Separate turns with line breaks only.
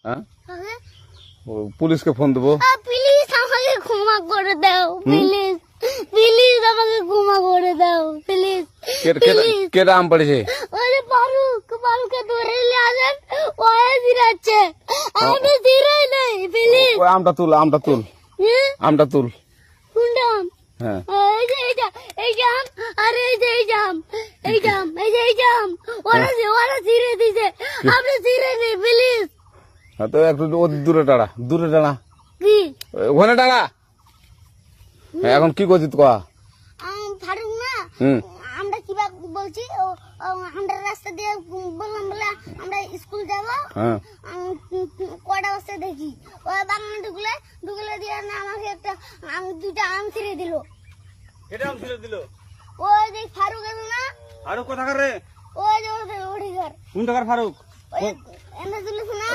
হ্যাঁ পুলিশকে ফোন দেবো।
প্লিজ আমাকে ক্ষমা করে দাও, প্লিজ প্লিজ আমাকে ক্ষমা করে দাও, প্লিজ।
কেটা আম পড়েছে?
ওই যে ফারুককে ধরে নিয়ে আসেন, ওয়ে জিরাচ্ছে, আমি তো জিরাই নেই, প্লিজ।
ওই আমটা তুল আমটা তুল।
কোনটা আম?
হ্যাঁ
এই যে আম, আর এই যে আম, ওরা জিরে দিছে, আপনি জিরে নেই, প্লিজ।
হ্যাঁ তো একটু দূরে দাঁড়া
কি
ওখানে দাঁড়া। হ্যাঁ এখন কি করছিস কয়া?
ফারুক না, আমরা কি বলছি, আমরা রাস্তা দিয়ে বললাম বলে আমরা স্কুল যাবো,
হ্যাঁ
কটা বস্তা দেখি ওই বাগানে ঢুকলে দিয়ে না আমাকে দুইটা আম ছিঁড়ে দিল।
কেটে আম ছিঁড়ে দিল?
ওই যে ফারুক আছে না,
ফারুক কোথাকার রে?
ওই যে ওঠে ঘর,
কোন টাকার ফারুক?
ওই এনে দিলিস না,